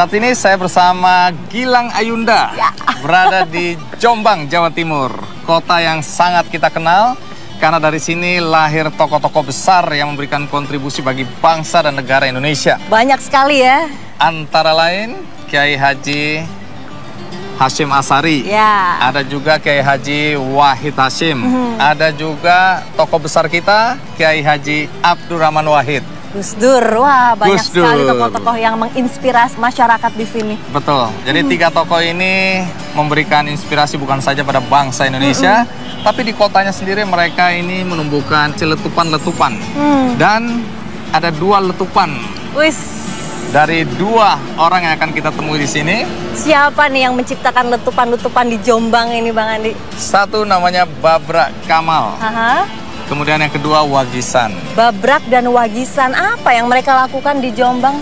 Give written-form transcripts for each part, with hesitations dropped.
Saat ini saya bersama Gilang Ayunda, berada di Jombang, Jawa Timur. Kota yang sangat kita kenal, karena dari sini lahir tokoh-tokoh besar yang memberikan kontribusi bagi bangsa dan negara Indonesia. Banyak sekali ya. Antara lain Kiai Haji Hashim Ashari, ada juga Kiai Haji Wahid Hashim, ada juga tokoh besar kita Kiai Haji Abdurrahman Wahid. Gus Dur, wah banyak sekali tokoh-tokoh yang menginspirasi masyarakat di sini. Betul, jadi tiga tokoh ini memberikan inspirasi bukan saja pada bangsa Indonesia, tapi di kotanya sendiri mereka ini menumbuhkan celetupan-letupan. Dan ada dua letupan dari dua orang yang akan kita temui di sini. Siapa nih yang menciptakan letupan-letupan di Jombang ini, Bang Andi? Satu namanya Babrak Kamal. Kemudian yang kedua Wagisan. Babrak dan Wagisan, apa yang mereka lakukan di Jombang?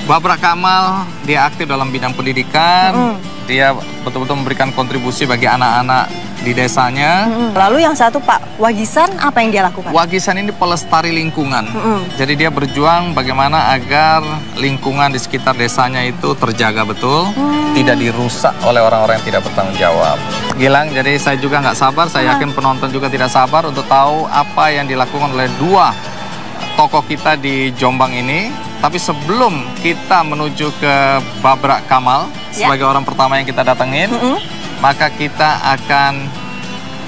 Babrak Kamal, dia aktif dalam bidang pendidikan. Dia betul-betul memberikan kontribusi bagi anak-anak di desanya. Lalu yang satu Pak Wagisan, apa yang dia lakukan? Wagisan ini pelestari lingkungan. Jadi dia berjuang bagaimana agar lingkungan di sekitar desanya itu terjaga betul, tidak dirusak oleh orang-orang yang tidak bertanggung jawab. Gilang, jadi saya juga nggak sabar, saya yakin penonton juga tidak sabar untuk tahu apa yang dilakukan oleh dua tokoh kita di Jombang ini. Tapi sebelum kita menuju ke Babrak Kamal sebagai orang pertama yang kita datengin, maka kita akan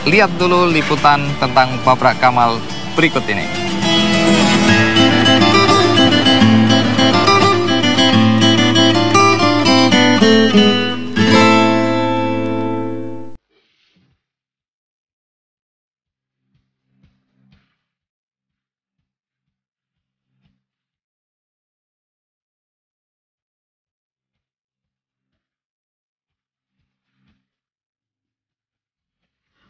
lihat dulu liputan tentang Babrak Kamal berikut ini.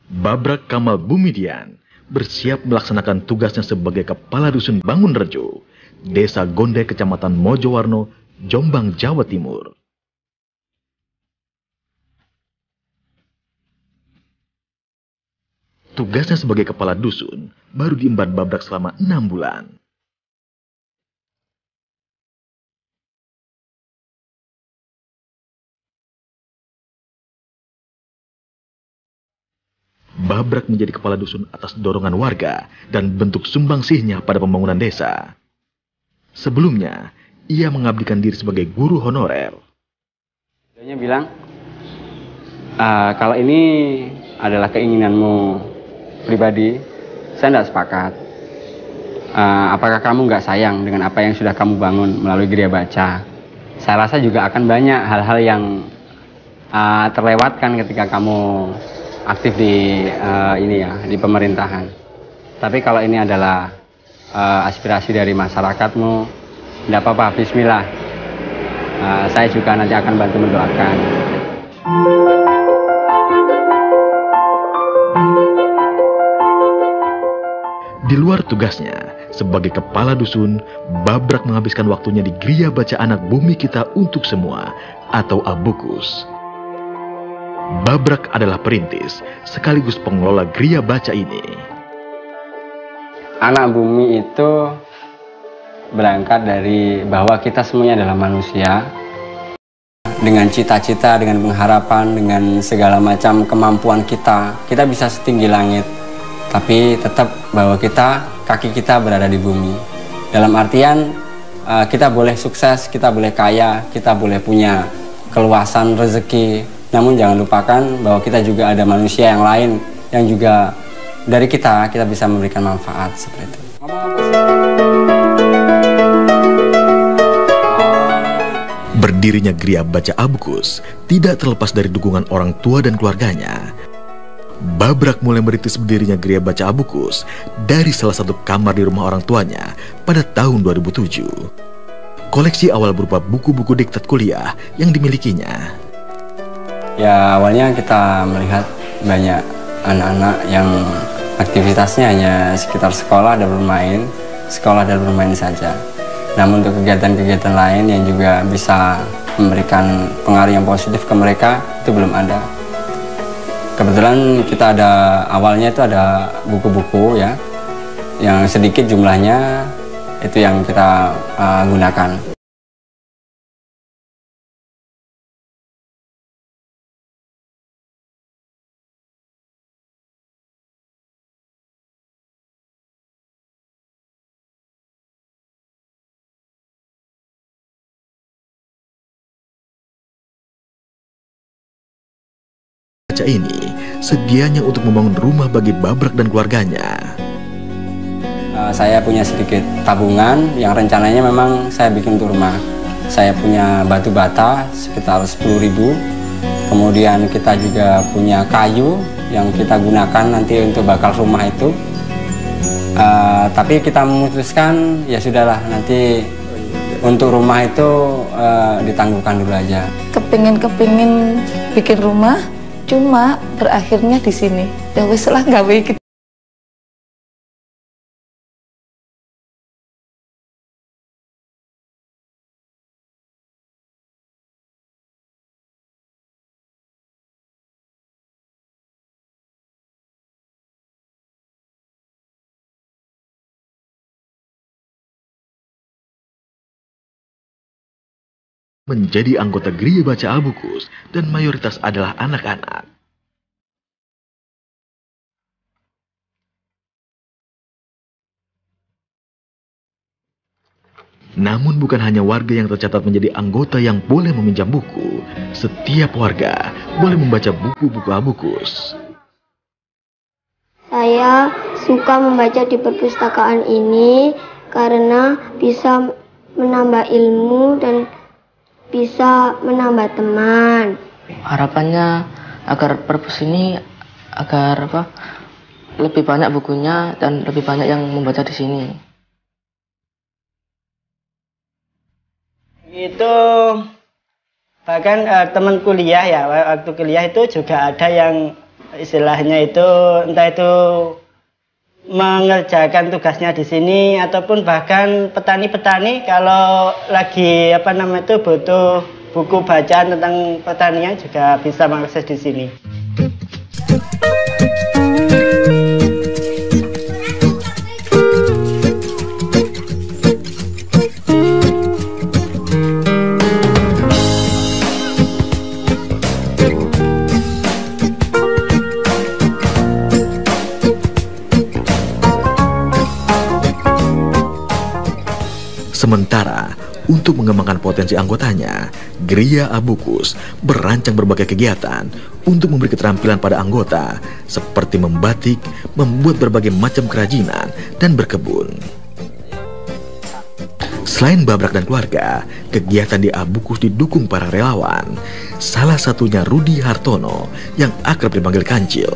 Babrak Kamal Bumidian bersiap melaksanakan tugasnya sebagai Kepala Dusun Bangunrejo, Desa Gonde, Kecamatan Mojowarno, Jombang, Jawa Timur. Tugasnya sebagai Kepala Dusun baru diemban Babrak selama 6 bulan. Babrak menjadi kepala dusun atas dorongan warga dan bentuk sumbangsihnya pada pembangunan desa. Sebelumnya, ia mengabdikan diri sebagai guru honorer. Dia bilang, kalau ini adalah keinginanmu pribadi, saya tidak sepakat. Apakah kamu nggak sayang dengan apa yang sudah kamu bangun melalui Gria Baca? Saya rasa juga akan banyak hal-hal yang terlewatkan ketika kamu aktif di di pemerintahan. Tapi kalau ini adalah aspirasi dari masyarakatmu, tidak apa-apa, bismillah. Saya juga nanti akan bantu mendoakan. Di luar tugasnya sebagai kepala dusun, Babrak menghabiskan waktunya di Gria Baca Anak Bumi Kita Untuk Semua atau Abukus. Babrak adalah perintis sekaligus pengelola Gria Baca ini. Anak bumi itu berangkat dari bahwa kita semuanya adalah manusia dengan cita-cita, dengan pengharapan, dengan segala macam kemampuan kita. Kita bisa setinggi langit, tapi tetap bahwa kaki kita berada di bumi. Dalam artian kita boleh sukses, kita boleh kaya, kita boleh punya keluasan rezeki. Namun jangan lupakan bahwa kita juga ada manusia yang lain yang juga dari kita bisa memberikan manfaat seperti itu. Berdirinya Gria Baca Abukus tidak terlepas dari dukungan orang tua dan keluarganya. Babrak mulai merintis berdirinya Gria Baca Abukus dari salah satu kamar di rumah orang tuanya pada tahun 2007. Koleksi awal berupa buku-buku diktat kuliah yang dimilikinya. Ya, awalnya kita melihat banyak anak-anak yang aktivitasnya hanya sekitar sekolah dan bermain saja. Namun untuk kegiatan-kegiatan lain yang juga bisa memberikan pengaruh yang positif ke mereka, itu belum ada. Kebetulan kita awalnya itu ada buku-buku ya, yang sedikit jumlahnya itu yang kita gunakan. ini sedianya untuk membangun rumah bagi Babrak dan keluarganya. Saya punya sedikit tabungan yang rencananya memang saya bikin untuk rumah. Saya punya batu bata sekitar 10.000. Kemudian kita juga punya kayu yang kita gunakan nanti untuk bakal rumah itu. Tapi kita memutuskan ya sudahlah, nanti untuk rumah itu ditangguhkan dulu aja. Kepingin bikin rumah, cuma berakhirnya di sini. Ya wis lah gawe gitu. Menjadi anggota Gereja Baca Abukus dan mayoritas adalah anak-anak. Namun bukan hanya warga yang tercatat menjadi anggota yang boleh meminjam buku. Setiap warga boleh membaca buku-buku Abukus. Saya suka membaca di perpustakaan ini karena bisa menambah ilmu dan bisa menambah teman. Harapannya agar perpus ini lebih banyak bukunya dan lebih banyak yang membaca di sini. Itu bahkan teman kuliah ya, waktu kuliah itu juga ada yang istilahnya itu entah itu mengerjakan tugasnya di sini ataupun bahkan petani-petani kalau lagi butuh buku bacaan tentang pertanian juga bisa mengakses di sini. Sementara, untuk mengembangkan potensi anggotanya, Gereja Abukus berancang berbagai kegiatan untuk memberi keterampilan pada anggota, seperti membatik, membuat berbagai macam kerajinan, dan berkebun. Selain Babrak dan keluarga, kegiatan di Abukus didukung para relawan. Salah satunya Rudi Hartono yang akrab dipanggil Kancil.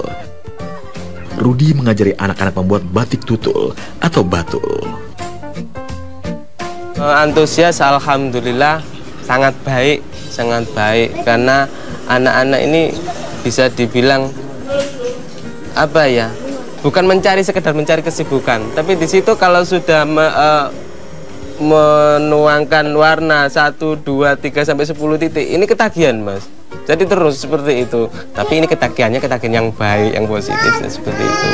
Rudi mengajari anak-anak membuat batik tutul atau batul. Antusias, alhamdulillah sangat baik karena anak-anak ini bisa dibilang bukan sekedar mencari kesibukan, tapi di situ kalau sudah menuangkan warna 1, 2, 3 sampai 10 titik, ini ketagihan, Mas. Jadi terus seperti itu. Tapi ini ketagihan yang baik, yang positif, seperti itu.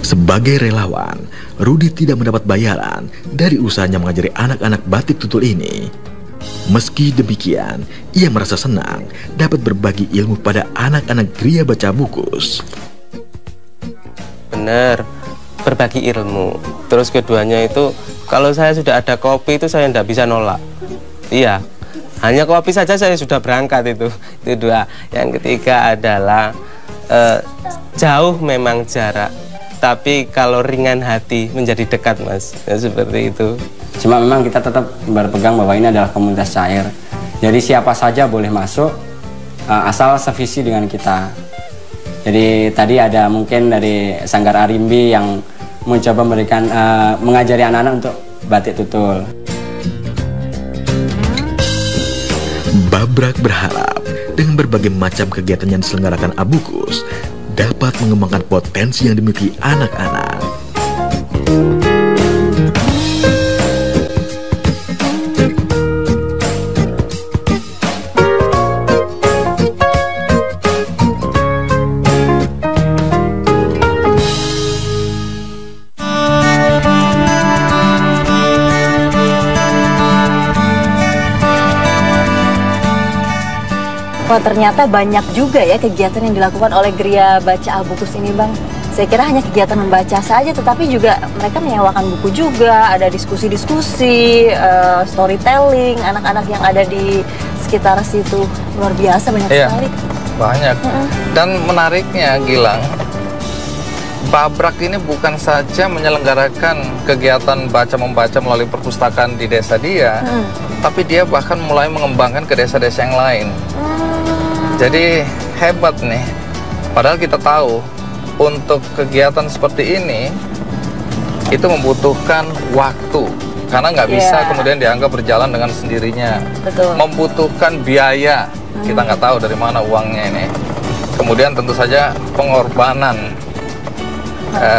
Sebagai relawan, Rudi tidak mendapat bayaran dari usahanya mengajari anak-anak batik tutul ini. Meski demikian, ia merasa senang dapat berbagi ilmu pada anak-anak Gereja Baca Abukus. Benar, berbagi ilmu. Terus keduanya itu, kalau saya sudah ada kopi itu saya tidak bisa nolak. Iya, hanya kopi saja saya sudah berangkat itu. Itu dua. Yang ketiga adalah jauh memang jarak, tapi kalau ringan hati menjadi dekat, Mas. Ya, seperti itu. Cuma memang kita tetap berpegang bahwa ini adalah komunitas cair. Jadi siapa saja boleh masuk, asal sevisi dengan kita. Jadi tadi ada mungkin dari Sanggar Arimbi yang mencoba memberikan mengajari anak-anak untuk batik tutul. Babrak berharap dengan berbagai macam kegiatan yang diselenggarakan Abukus dapat mengembangkan potensi yang dimiliki anak-anak. Wah, ternyata banyak juga ya kegiatan yang dilakukan oleh Gereja Baca Abukus ini, Bang. Saya kira hanya kegiatan membaca saja, tetapi juga mereka menyewakan buku juga, ada diskusi-diskusi, storytelling, anak-anak yang ada di sekitar situ. Luar biasa, banyak sekali. Banyak. Dan menariknya Gilang, Babrak ini bukan saja menyelenggarakan kegiatan baca-membaca melalui perpustakaan di desa dia, tapi dia bahkan mulai mengembangkan ke desa-desa yang lain. Jadi hebat nih. Padahal kita tahu untuk kegiatan seperti ini itu membutuhkan waktu, karena nggak bisa kemudian dianggap berjalan dengan sendirinya. Betul. Membutuhkan biaya, kita nggak tahu dari mana uangnya ini. Kemudian tentu saja pengorbanan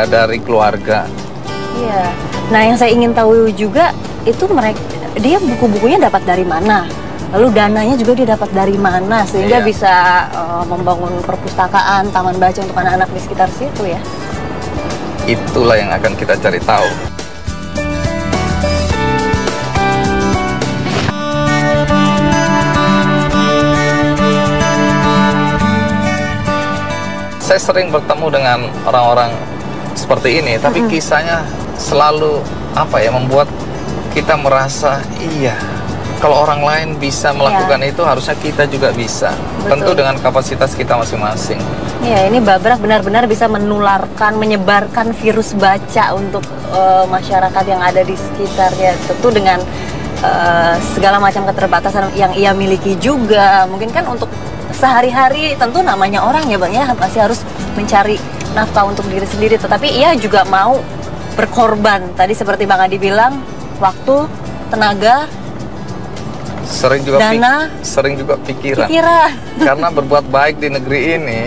dari keluarga. Iya. Nah, yang saya ingin tahu juga itu dia buku-bukunya dapat dari mana? Lalu dananya juga dia dapat dari mana sehingga bisa membangun perpustakaan, taman baca untuk anak-anak di sekitar situ ya? Itulah yang akan kita cari tahu. Saya sering bertemu dengan orang-orang seperti ini, tapi kisahnya selalu membuat kita merasa iya, kalau orang lain bisa melakukan itu, harusnya kita juga bisa. Betul. Tentu dengan kapasitas kita masing-masing. Ya, ini Babrak benar-benar bisa menularkan, menyebarkan virus baca untuk masyarakat yang ada di sekitarnya. Tentu dengan segala macam keterbatasan yang ia miliki juga. Mungkin kan untuk sehari-hari tentu namanya orang ya Bang ya, pasti harus mencari nafkah untuk diri sendiri. Tetapi ia juga mau berkorban. Tadi seperti Bang Adi bilang, waktu, tenaga, sering juga pikiran. Karena berbuat baik di negeri ini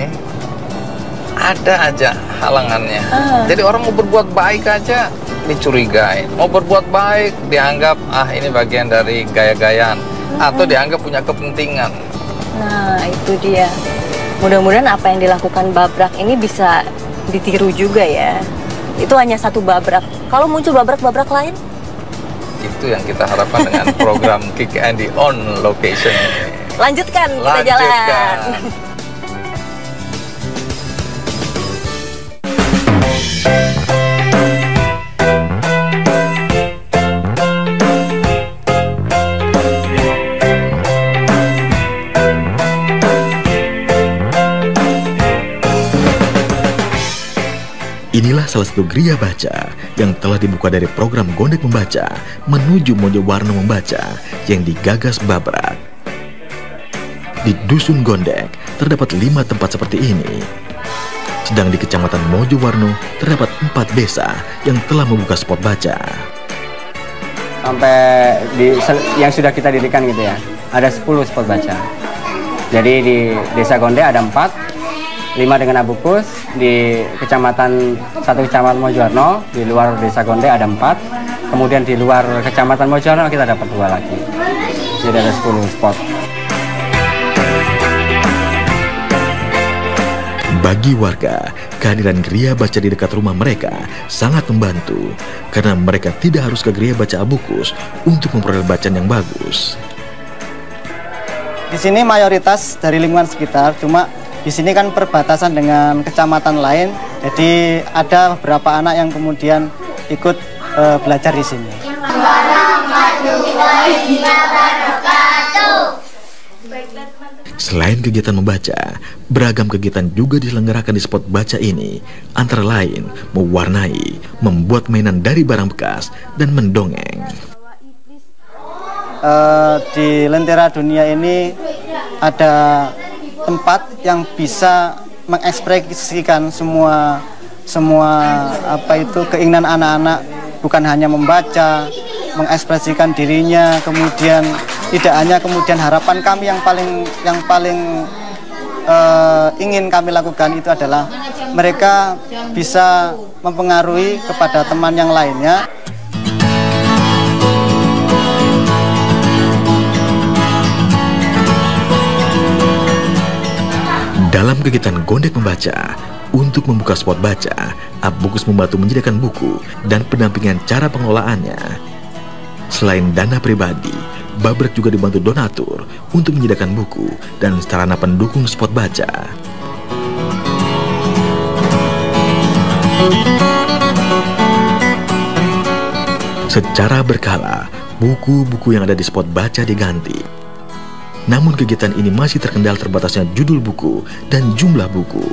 ada aja halangannya. Jadi orang mau berbuat baik aja dicurigai, mau berbuat baik dianggap ini bagian dari gaya-gayaan atau dianggap punya kepentingan. Nah, itu dia. Mudah-mudahan apa yang dilakukan Babrak ini bisa ditiru juga ya. Itu hanya satu Babrak. Kalau muncul Babrak-Babrak lain? Itu yang kita harapkan dengan program Kiki Andi on location. Lanjutkan, kita jalan. Inilah salah satu geria baca yang telah dibuka dari program Gondek Membaca menuju Mojowarno Membaca yang digagas Babrak. Di Dusun Gondek terdapat 5 tempat seperti ini. Sedang di Kecamatan Mojowarno terdapat 4 desa yang telah membuka spot baca. Sampai yang sudah kita dirikan gitu ya, ada 10 spot baca. Jadi di Desa Gondek ada 4. 5 dengan Abukus, di satu kecamatan Mojowarno, di luar Desa Gondek ada 4, kemudian di luar kecamatan Mojowarno kita dapat 2 lagi, jadi ada 10 spot. Bagi warga, kehadiran geria baca di dekat rumah mereka sangat membantu, karena mereka tidak harus ke geria baca Abukus untuk memperoleh bacaan yang bagus. Di sini mayoritas dari lingkungan sekitar, cuma di sini kan perbatasan dengan kecamatan lain, jadi ada beberapa anak yang kemudian ikut belajar di sini. Selain kegiatan membaca, beragam kegiatan juga diselenggarakan di spot baca ini, antara lain mewarnai, membuat mainan dari barang bekas, dan mendongeng. Di Lentera Dunia ini ada tempat yang bisa mengekspresikan semua keinginan anak-anak, bukan hanya membaca, mengekspresikan dirinya, kemudian tidak hanya kemudian harapan kami yang paling ingin kami lakukan itu adalah mereka bisa mempengaruhi kepada teman yang lainnya. Dalam kegiatan Gondek Membaca, untuk membuka spot baca, Abukus membantu menyediakan buku dan pendampingan cara pengelolaannya. Selain dana pribadi, Babrak juga dibantu donatur untuk menyediakan buku dan sarana pendukung spot baca. Secara berkala, buku-buku yang ada di spot baca diganti. Namun kegiatan ini masih terkendala terbatasnya judul buku dan jumlah buku.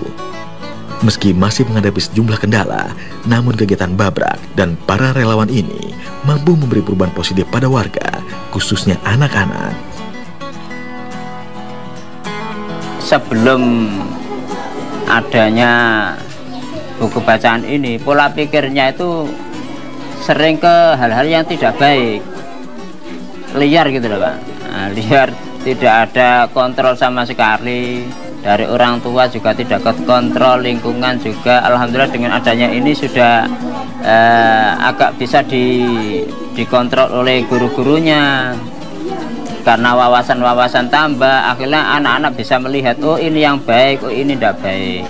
Meski masih menghadapi sejumlah kendala, namun kegiatan Babrak dan para relawan ini mampu memberi perubahan positif pada warga, khususnya anak-anak. Sebelum adanya buku bacaan ini, pola pikirnya itu sering ke hal-hal yang tidak baik, liar gitu loh Pak. Nah, liar, tidak ada kontrol sama sekali. Dari orang tua juga tidak kontrol, lingkungan juga. Alhamdulillah dengan adanya ini sudah agak bisa dikontrol oleh guru-gurunya. Karena wawasan-wawasan tambah, akhirnya anak-anak bisa melihat, oh ini yang baik, oh ini tidak baik.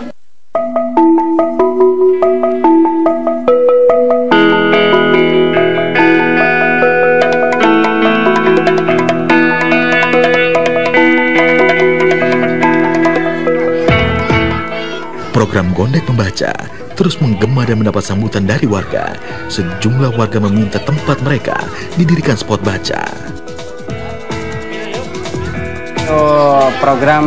Program Gondek Membaca terus menggema dan mendapat sambutan dari warga. Sejumlah warga meminta tempat mereka didirikan spot baca. Program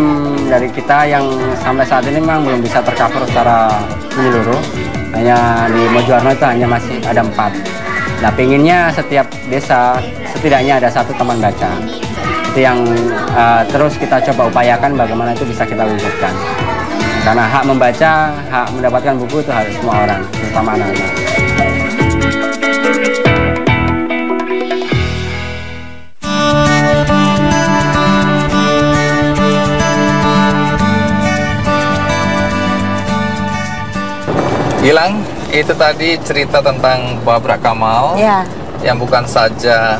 dari kita yang sampai saat ini memang belum bisa tercover secara menyeluruh. Hanya di Mojoarno itu hanya masih ada 4. Nah, pengennya setiap desa setidaknya ada 1 taman baca. Itu yang terus kita coba upayakan bagaimana itu bisa kita wujudkan. Karena hak membaca, hak mendapatkan buku itu harus semua orang, terutama anak-anak. Gilang, itu tadi cerita tentang Babrak Kamal yang bukan saja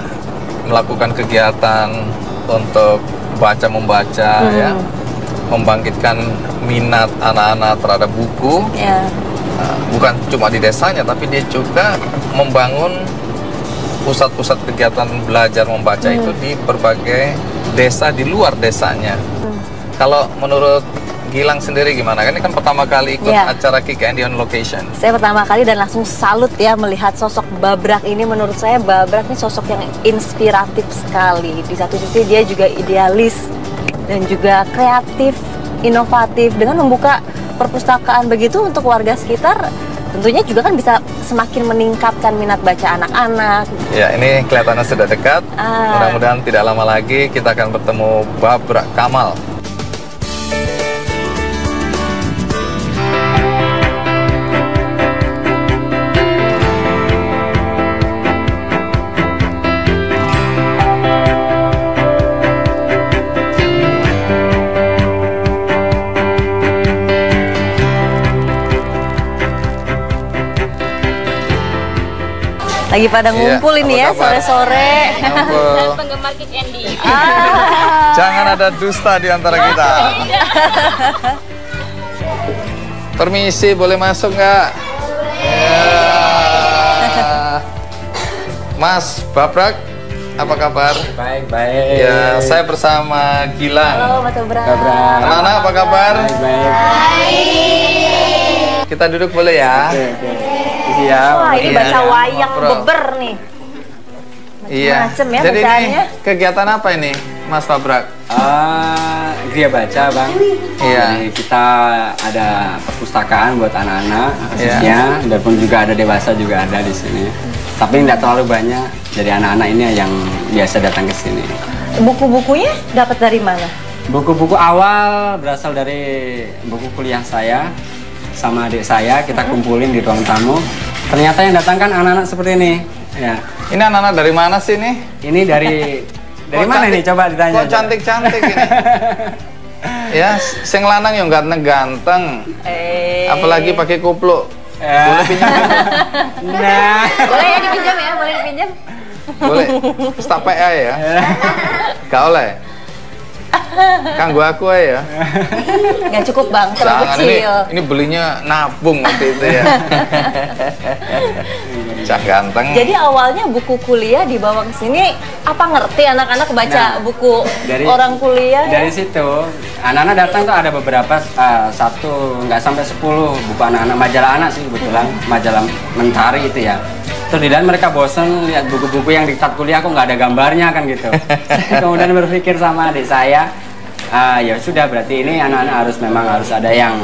melakukan kegiatan untuk baca-membaca ya, membangkitkan minat anak-anak terhadap buku. Bukan cuma di desanya, tapi dia juga membangun pusat-pusat kegiatan belajar membaca itu di berbagai desa di luar desanya. Kalau menurut Gilang sendiri gimana? Kan ini kan pertama kali ikut acara Kick Andy on Location. Saya pertama kali dan langsung salut ya melihat sosok Babrak ini. Menurut saya Babrak ini sosok yang inspiratif sekali. Di satu sisi dia juga idealis dan juga kreatif, inovatif. Dengan membuka perpustakaan begitu untuk warga sekitar, tentunya juga kan bisa semakin meningkatkan minat baca anak-anak. Ya, ini kelihatannya sudah dekat. Mudah-mudahan tidak lama lagi kita akan bertemu Babrak Kamal. Lagi pada ngumpul ini ya sore-sore. Saya penggemar Kick Andy. Jangan ada dusta di antara kita. Permisi, boleh masuk nggak? Mas Babrak, apa kabar? Baik, baik. Ya, saya bersama Gilang. Halo, Mas Babrak. Anak-anak apa kabar? Baik. Kita duduk boleh ya? Iya. Wah, ini baca wayang beber nih. Iya. Macem ya jadi bacaannya. ini kegiatan apa ini, Mas Babrak? Gria baca, Bang. Iya. Jadi kita ada perpustakaan buat anak-anak khususnya, dan pun juga ada dewasa juga ada di sini. Tapi tidak terlalu banyak. Jadi anak-anak ini yang biasa datang ke sini. Buku-bukunya dapat dari mana? Buku-buku awal berasal dari buku kuliah saya sama adik saya, kita kumpulin di ruang tamu. Ternyata yang datang kan anak-anak seperti ini. Ya. Ini anak-anak dari mana sih nih? Ini dari mana nih? Coba ditanya. Kok cantik-cantik ini? Ya, sing lanang yang ganteng-ganteng. Apalagi pakai kupluk. Boleh pinjam? Nah. Boleh ya dipinjam ya? Boleh dipinjam? Boleh. Stak PA ya? Gak oleh? Kanggo aku ya. Nggak cukup Bang, terlalu kecil. Ini belinya nabung waktu itu ya. Cah ganteng. Jadi awalnya buku kuliah dibawa ke sini, apa ngerti anak-anak baca buku orang kuliah? Dari situ, anak-anak datang tuh ada beberapa, 1 nggak sampai 10 buku anak-anak, majalah anak sih kebetulan, majalah Mentari itu ya. Terus mereka bosan lihat buku-buku yang diktat kuliah kok nggak ada gambarnya kan gitu. Kemudian berpikir sama adik saya, ya sudah berarti ini anak-anak harus ada yang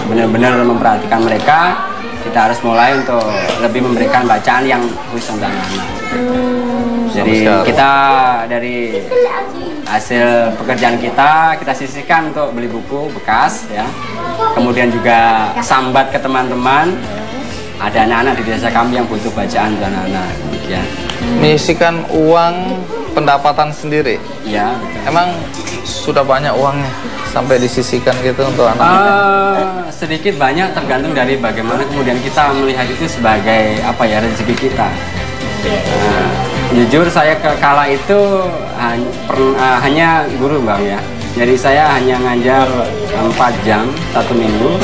benar-benar memperhatikan mereka. Kita harus mulai untuk lebih memberikan bacaan yang khusus untuk anak-anak. Jadi kita dari hasil pekerjaan kita sisihkan untuk beli buku bekas ya. Kemudian juga sambat ke teman-teman. Ada anak-anak di desa kami yang butuh bacaan untuk anak-anak. Ya. Menyisihkan uang pendapatan sendiri. Iya. Emang sudah banyak uangnya sampai disisihkan gitu untuk anak-anak? Sedikit banyak tergantung dari bagaimana kemudian kita melihat itu sebagai apa ya, rezeki kita. Jujur saya kala itu hanya guru Bang ya. Jadi saya hanya ngajar 4 jam 1 minggu.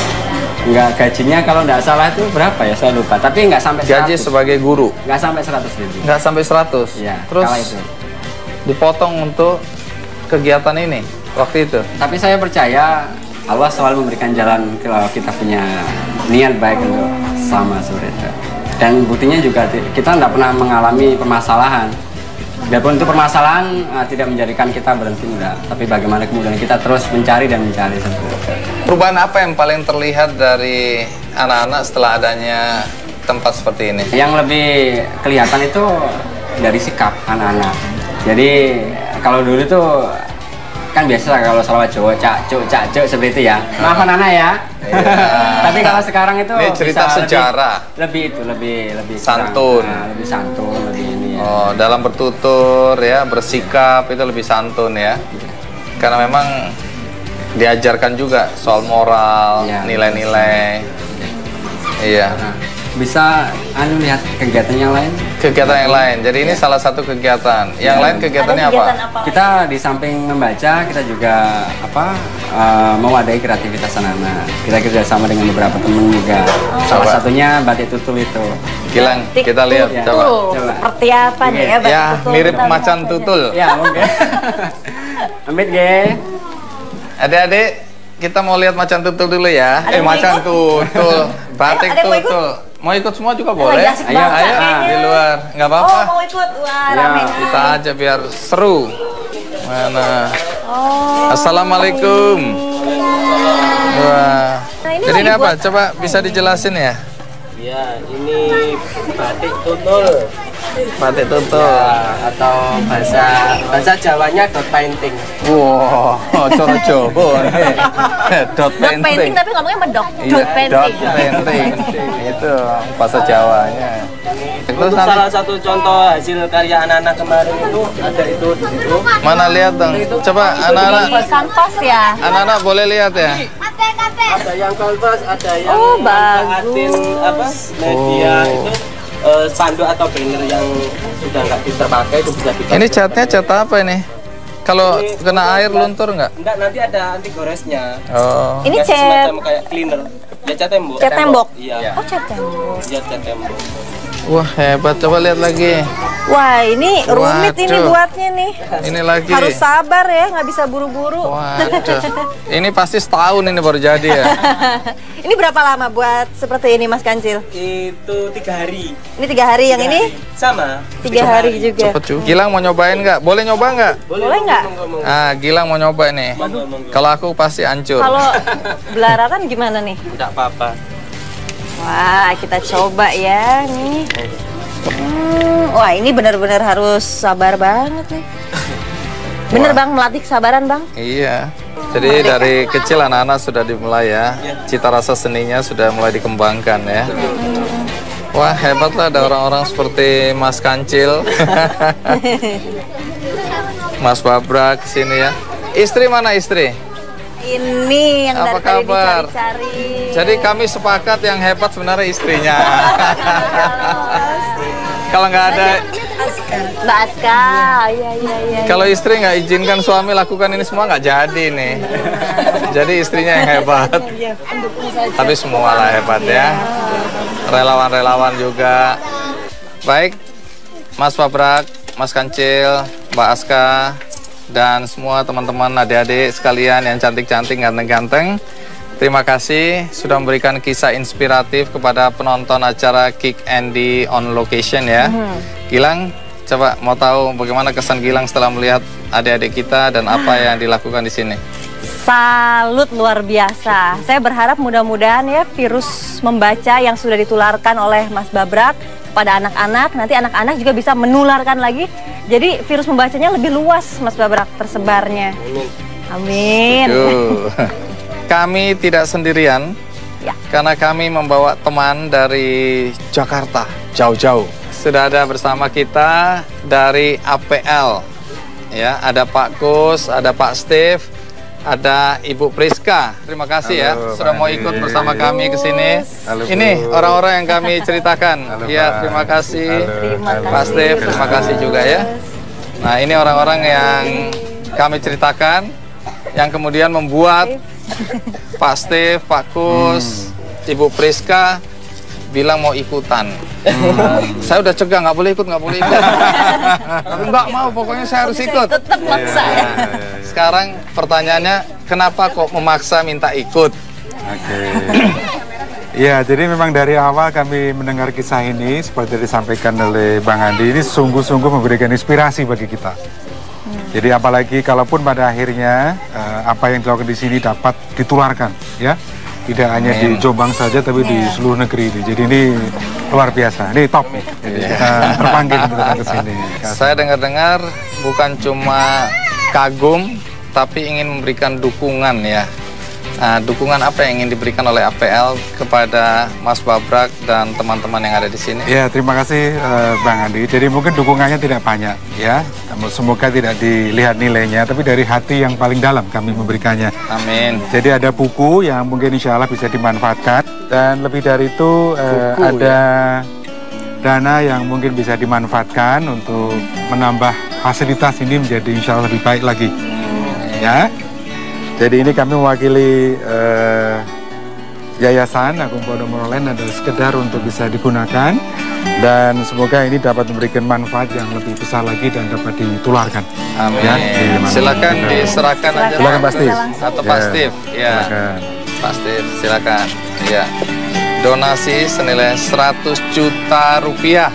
Enggak, gajinya kalau nggak salah itu berapa ya, saya lupa. Tapi nggak sampai 100. Gaji sebagai guru? Nggak sampai 100.000. Nggak sampai 100? Iya, terus kala itu dipotong untuk kegiatan ini waktu itu? Tapi saya percaya Allah selalu memberikan jalan kalau kita punya niat baik untuk sama seperti itu. Dan buktinya juga kita nggak pernah mengalami permasalahan. Biarpun itu permasalahan tidak menjadikan kita berhenti, enggak. Tapi bagaimana kemudian kita terus mencari dan mencari seperti itu. Perubahan apa yang paling terlihat dari anak-anak setelah adanya tempat seperti ini? Yang lebih kelihatan itu dari sikap anak-anak. Jadi kalau dulu tuh kan biasa kalau salawat Jawa cak-cuk seperti itu ya. Maaf anak-anak ya. Tapi kalau sekarang itu ini cerita bisa sejarah. Lebih santun. Lebih santun, lebih ini ya. Oh, dalam bertutur ya, bersikap itu lebih santun ya. Karena memang diajarkan juga soal moral, nilai-nilai. Iya. Bisa lihat kegiatan yang lain? Kegiatan yang lain. Jadi ini salah satu kegiatan. Yang lain kegiatannya apa? Kita di samping membaca, kita juga mewadahi kreativitas anak-anak. Kita kerjasama dengan beberapa teman juga. Salah satunya batik tutul itu. Gilang, kita lihat coba. Seperti apa nih ya batik tutul? Mirip macan tutul. Ya, mungkin. Amit ge. Adik-adik, kita mau lihat macan tutul dulu ya. Macan tutul, batik tutul. Mau ikut semua juga boleh. Ayo di luar, nggak apa-apa. Oh, mau ikut, wah rame. Kita aja biar seru. Mana? Assalamualaikum. Wah. Jadi ini apa? Coba bisa dijelasin ya? Ya, ini batik tutul. Batik tutul. Ya, atau bahasa Jawanya dot painting. Wow, coro Jawa. Dot painting. Tapi ngomongnya medok. Dot painting. Itu bahasa Jawanya. Itu salah satu contoh hasil karya anak-anak kemarin itu ada itu di situ. Mana lihat dong. Coba anak-anak. Kanvas ya. Anak-anak boleh lihat ya. Ada yang kanvas, ada yang bagus. Media itu spanduk atau banner yang sudah nggak bisa pakai itu bisa dipakai. Ini catnya cat apa ini? Kalau kena air luntur nggak? Enggak, nanti ada anti goresnya. Oh. Ini cat semacam kayak cleaner. Ya cat tembok. Cat tembok. Iya. Oh, cat tembok. Iya, cat tembok. Wah, hebat. Coba lihat lagi. Wah, ini rumit ini buatnya nih. Ini lagi. Harus sabar ya, nggak bisa buru-buru. Waduh. Ini pasti setahun ini baru jadi ya. Ini berapa lama buat seperti ini, Mas Kancil? Itu 3 hari. Ini 3 hari, yang ini? Sama. 3 hari juga. Cepet juga. Gilang mau nyobain nggak? Boleh nyoba nggak? Boleh nggak? Ah, Gilang mau nyoba nih. Kalau aku pasti hancur. Kalau belaratan gimana nih? Tidak apa-apa. Wah, kita coba ya nih. Wah, ini benar-benar harus sabar banget nih. Bener Bang, melatih kesabaran Bang? Iya. Jadi dari kecil anak-anak sudah dimulai ya. Cita rasa seninya sudah mulai dikembangkan ya. Wah, hebat lah ada orang-orang seperti Mas Kancil. Mas Babrak sini ya. Istri mana istri? Ini yang apa dari tadi kabar? dicari-cari. Jadi kami sepakat yang hebat sebenarnya istrinya. Kalau nggak ada Mbak Aska, iya. Kalau istri nggak izinkan suami lakukan ini semua nggak jadi nih. Jadi istrinya yang hebat. Tapi semua lah hebat ya. Relawan-relawan juga. Baik, Mas Babrak, Mas Kancil, Mbak Aska, dan semua teman-teman adik-adik sekalian yang cantik-cantik, ganteng-ganteng. Terima kasih sudah memberikan kisah inspiratif kepada penonton acara Kick Andy on Location ya. Gilang, coba mau tahu bagaimana kesan Gilang setelah melihat adik-adik kita dan apa yang dilakukan di sini? Salut luar biasa. Saya berharap mudah-mudahan ya virus membaca yang sudah ditularkan oleh Mas Babrak pada anak-anak, nanti anak-anak juga bisa menularkan lagi. Jadi virus membacanya lebih luas Mas Babrak tersebarnya. Amin. Kami tidak sendirian, karena kami membawa teman dari Jakarta, jauh-jauh. Sudah ada bersama kita dari APL, ya, ada Pak Kus, ada Pak Steve, ada Ibu Priska. Terima kasih ya, sudah mau ikut bersama kami ke sini. Ini orang-orang yang kami ceritakan. Ya, terima kasih Pak Steve, terima kasih juga ya. Nah, ini orang-orang yang kami ceritakan, yang kemudian membuat Pak Steve, Pak Kus, Ibu Priska bilang mau ikutan. Saya udah cegah, nggak boleh ikut, nggak boleh ikut. Tapi nggak mau, pokoknya saya harus ikut. Tetap maksa ya. Sekarang pertanyaannya, kenapa kok memaksa minta ikut? Ya, jadi memang dari awal kami mendengar kisah ini, seperti disampaikan oleh Bang Andi, ini sungguh-sungguh memberikan inspirasi bagi kita. Jadi apalagi kalaupun pada akhirnya apa yang dilakukan di sini dapat ditularkan, ya, tidak hanya di Jombang saja, tapi di seluruh negeri ini. Jadi ini luar biasa, ini top nih. Jadi kita terpanggil untuk datang ke sini. Saya dengar-dengar bukan cuma kagum, tapi ingin memberikan dukungan ya. Nah, dukungan apa yang ingin diberikan oleh APL kepada Mas Babrak dan teman-teman yang ada di sini? Ya, terima kasih Bang Andi. Jadi mungkin dukungannya tidak banyak ya. Semoga tidak dilihat nilainya, tapi dari hati yang paling dalam kami memberikannya. Amin. Jadi ada buku yang mungkin insya Allah bisa dimanfaatkan. Dan lebih dari itu ada dana yang mungkin bisa dimanfaatkan untuk menambah fasilitas ini menjadi insya Allah lebih baik lagi. Ya. Jadi ini kami mewakili Yayasan Agung Podomoro Land adalah sekedar untuk bisa digunakan dan semoga ini dapat memberikan manfaat yang lebih besar lagi dan dapat ditularkan. Amin. Ya, silakan diserahkan aja. Silakan Pak Steve. Atau Pak Steve. Ya. Silakan. Pak Steve, silakan. Ya. Donasi senilai 100 juta rupiah.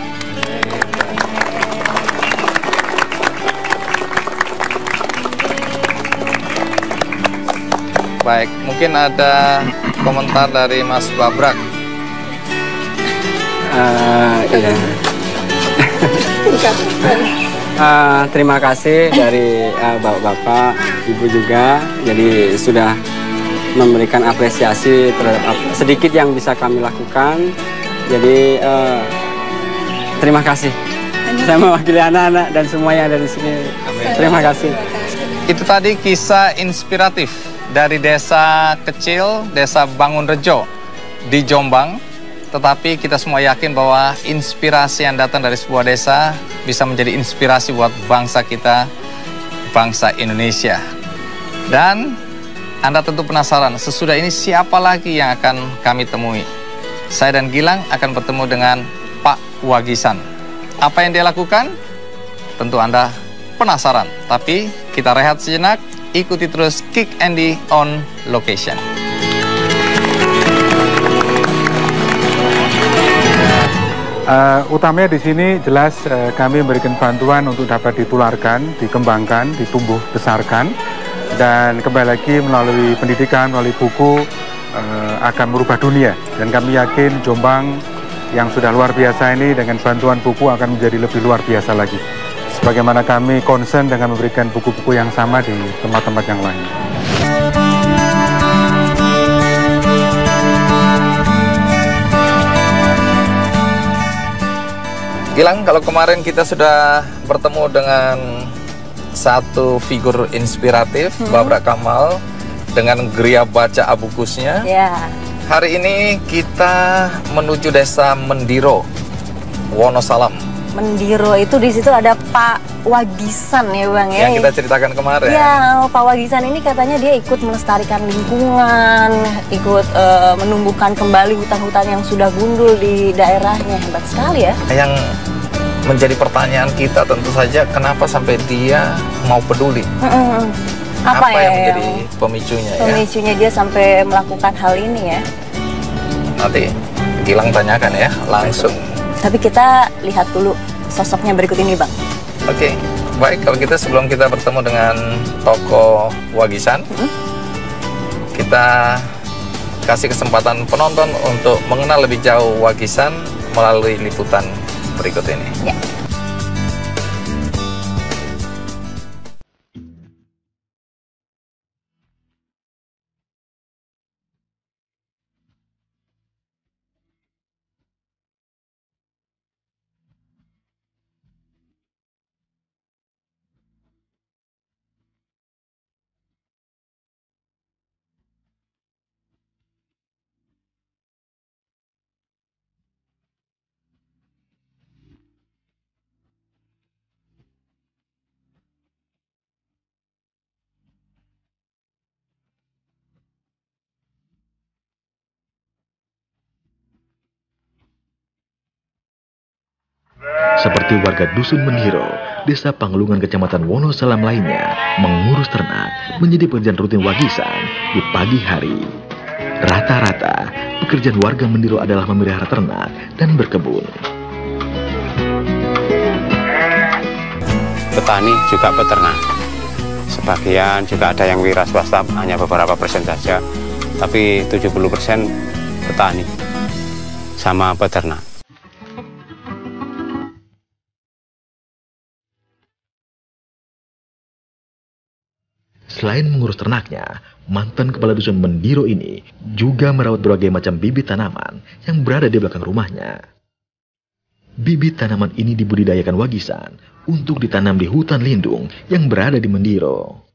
Baik, mungkin ada komentar dari Mas Babrak. Terima kasih dari Bapak-Bapak, Ibu juga. Jadi sudah memberikan apresiasi terhadap sedikit yang bisa kami lakukan. Jadi terima kasih. Saya mewakili anak-anak dan semua yang ada di sini. Terima kasih. Itu tadi kisah inspiratif dari desa kecil, desa Bangunrejo di Jombang. Tetapi kita semua yakin bahwa inspirasi yang datang dari sebuah desa bisa menjadi inspirasi buat bangsa kita, bangsa Indonesia. Dan Anda tentu penasaran, sesudah ini siapa lagi yang akan kami temui? Saya dan Gilang akan bertemu dengan Pak Wagisan. Apa yang dia lakukan? Tentu Anda penasaran. Tapi kita rehat sejenak. Ikuti terus Kick Andy on Location. Utamanya di sini jelas kami memberikan bantuan untuk dapat ditularkan, dikembangkan, ditumbuh besarkan, dan kembali lagi melalui pendidikan, melalui buku akan merubah dunia. Dan kami yakin Jombang yang sudah luar biasa ini dengan bantuan buku akan menjadi lebih luar biasa lagi. Bagaimana kami concern dengan memberikan buku-buku yang sama di tempat-tempat yang lain. Gilang, kalau kemarin kita sudah bertemu dengan satu figur inspiratif, Babrak Kamal, dengan geria baca abukusnya. Hari ini kita menuju desa Mendiro, Wonosalam. Mendiro itu di situ ada Pak Wagisan ya Bang ya. Yang kita ceritakan kemarin. Ya, Pak Wagisan ini katanya dia ikut melestarikan lingkungan, ikut menumbuhkan kembali hutan-hutan yang sudah gundul di daerahnya. Hebat sekali ya. Yang menjadi pertanyaan kita tentu saja, kenapa sampai dia mau peduli? Apa ya yang menjadi pemicunya ya? Pemicunya dia sampai melakukan hal ini ya? Nanti Gilang tanyakan ya, langsung. Tapi kita lihat dulu sosoknya berikut ini, Bang. Oke, baik kalau kita sebelum kita bertemu dengan tokoh Wagisan, kita kasih kesempatan penonton untuk mengenal lebih jauh Wagisan melalui liputan berikut ini. Ya. Seperti warga Dusun Mendiro, Desa Panglungan Kecamatan Wonosalam lainnya, mengurus ternak menjadi pekerjaan rutin Wagisan di pagi hari. Rata-rata, pekerjaan warga Mendiro adalah memelihara ternak dan berkebun. Petani juga peternak. Sebagian juga ada yang wira swasta, hanya beberapa persen saja. Tapi 70% petani sama peternak. Selain mengurus ternaknya, mantan kepala dusun Mendiro ini juga merawat berbagai macam bibit tanaman yang berada di belakang rumahnya. Bibit tanaman ini dibudidayakan Wagisan untuk ditanam di hutan lindung yang berada di Mendiro.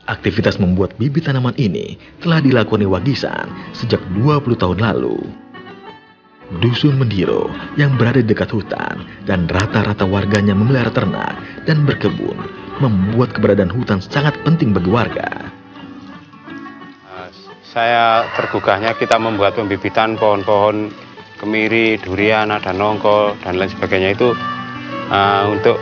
Aktivitas membuat bibit tanaman ini telah dilakukan Wagisan sejak 20 tahun lalu. Dusun Mendiro yang berada di dekat hutan dan rata-rata warganya memelihara ternak dan berkebun membuat keberadaan hutan sangat penting bagi warga. Saya tergugahnya kita membuat pembibitan pohon-pohon kemiri, durian, ada nongkol, dan lain sebagainya itu untuk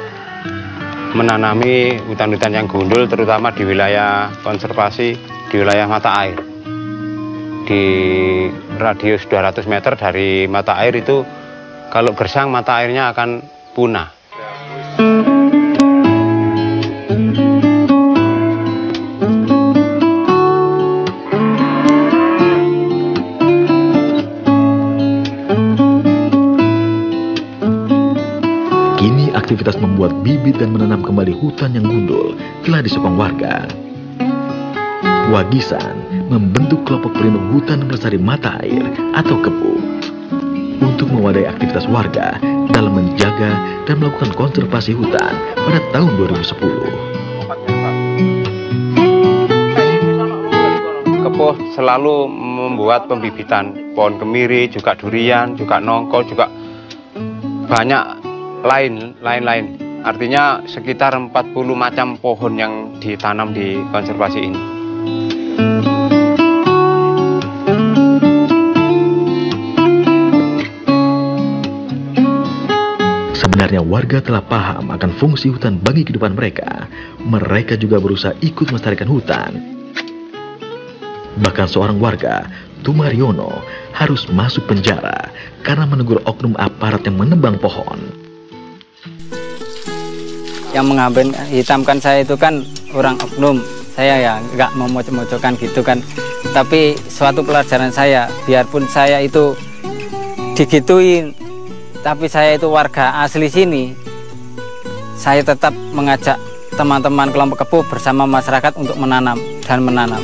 menanami hutan-hutan yang gundul, terutama di wilayah konservasi, di wilayah mata air. Di radius 200 meter dari mata air itu, kalau gersang mata airnya akan punah. Aktivitas membuat bibit dan menanam kembali hutan yang gundul telah disokong warga. Wagisan membentuk kelompok pelindung hutan melestari mata air atau KEPU untuk mewadai aktivitas warga dalam menjaga dan melakukan konservasi hutan pada tahun 2010. KEPU selalu membuat pembibitan pohon kemiri, juga durian, juga nongkol, juga banyak lain-lain. Artinya sekitar 40 macam pohon yang ditanam di konservasi ini. Sebenarnya warga telah paham akan fungsi hutan bagi kehidupan mereka. Mereka juga berusaha ikut melestarikan hutan. Bahkan seorang warga, Tumariono, harus masuk penjara karena menegur oknum aparat yang menebang pohon. Yang mengambil hitamkan saya itu kan orang oknum. Saya ya nggak memojok-mojokkan gitu kan. Tapi suatu pelajaran saya, biarpun saya itu digituin, tapi saya itu warga asli sini, saya tetap mengajak teman-teman kelompok KEPU bersama masyarakat untuk menanam dan menanam.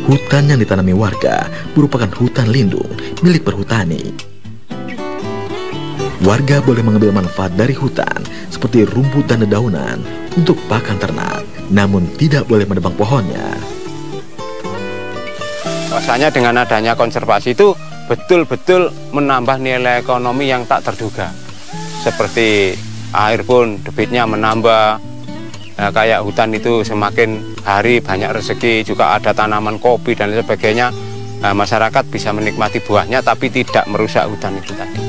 Hutan yang ditanami warga merupakan hutan lindung milik perhutani. Warga boleh mengambil manfaat dari hutan seperti rumput dan dedaunan untuk pakan ternak, namun tidak boleh menebang pohonnya. Rasanya dengan adanya konservasi itu betul-betul menambah nilai ekonomi yang tak terduga. Seperti air pun debitnya menambah, kayak hutan itu semakin hari banyak rezeki, juga ada tanaman kopi dan lain sebagainya, masyarakat bisa menikmati buahnya tapi tidak merusak hutan itu tadi.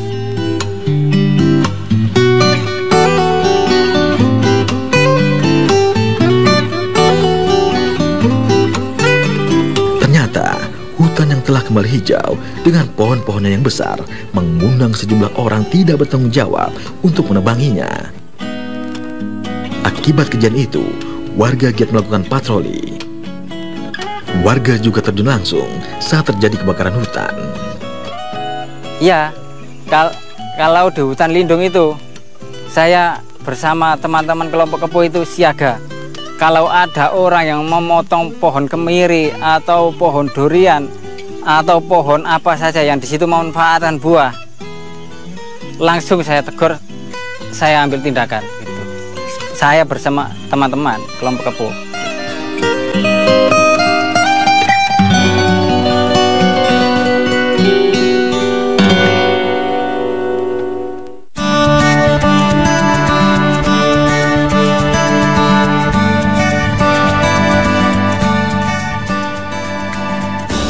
Ternyata hutan yang telah kembali hijau dengan pohon-pohonnya yang besar mengundang sejumlah orang tidak bertanggung jawab untuk menebanginya. Akibat kejadian itu, warga giat melakukan patroli. Warga juga terjun langsung saat terjadi kebakaran hutan. Ya, kalau di hutan lindung itu, saya bersama teman-teman kelompok Kepo itu siaga. Kalau ada orang yang memotong pohon kemiri atau pohon durian atau pohon apa saja yang di situ memanfaatkan buah, langsung saya tegur, saya ambil tindakan. Gitu. Saya bersama teman-teman kelompok Kepo.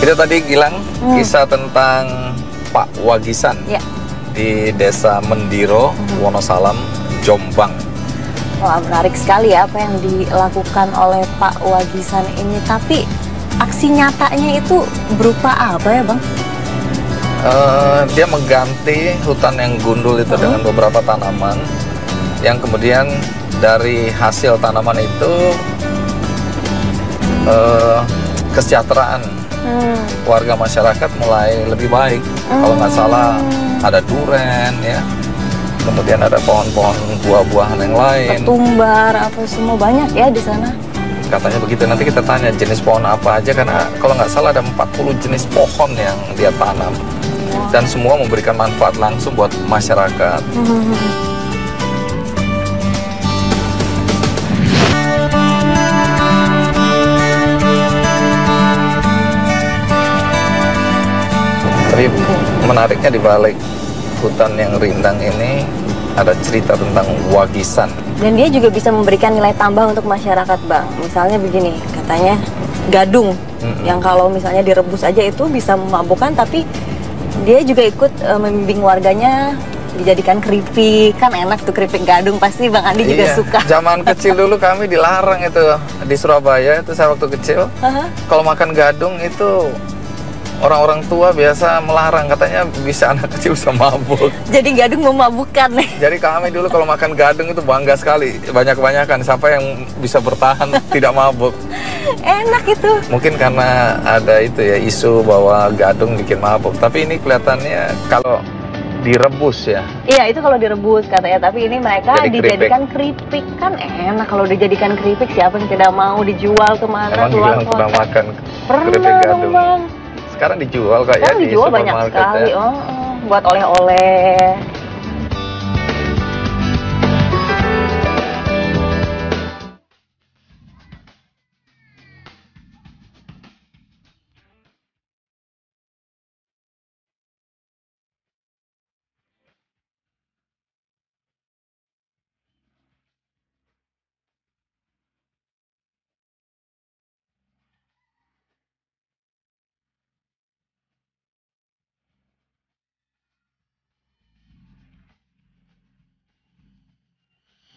Itu tadi Gilang kisah tentang Pak Wagisan di Desa Mendiro, Wonosalam, Jombang. Wah, menarik sekali ya apa yang dilakukan oleh Pak Wagisan ini. Tapi aksi nyatanya itu berupa apa ya, Bang? Dia mengganti hutan yang gundul itu dengan beberapa tanaman, yang kemudian dari hasil tanaman itu kesejahteraan warga masyarakat mulai lebih baik. Kalau nggak salah ada duren ya, kemudian ada pohon-pohon buah-buahan yang lain, ketumbar apa semua banyak ya di sana. Katanya begitu. Nanti kita tanya jenis pohon apa aja, karena kalau nggak salah ada 40 jenis pohon yang dia tanam dan semua memberikan manfaat langsung buat masyarakat. Tapi menariknya di balik hutan yang rindang ini ada cerita tentang Wagisan. Dan dia juga bisa memberikan nilai tambah untuk masyarakat, Bang. Misalnya begini, katanya gadung yang kalau misalnya direbus aja itu bisa memabukkan, tapi dia juga ikut membimbing warganya dijadikan keripik. Kan enak tuh keripik gadung, pasti Bang Andi juga suka. Zaman kecil dulu kami dilarang itu di Surabaya, itu saya waktu kecil. Kalau makan gadung itu orang-orang tua biasa melarang, katanya bisa anak kecil bisa mabuk. Jadi gadung memabukkan. Jadi kami dulu kalau makan gadung itu bangga sekali, banyak-banyakan, siapa yang bisa bertahan tidak mabuk. Enak itu. Mungkin karena ada itu ya isu bahwa gadung bikin mabuk, tapi ini kelihatannya kalau direbus ya. Iya, itu kalau direbus katanya, tapi ini mereka dijadikan keripik. Kan enak kalau dijadikan keripik, siapa yang tidak mau, dijual kemana? Emang Gilang pernah makan keripik gadung? Bang. Sekarang dijual kok ya di dijual banyak sekali ya. Buat oleh-oleh.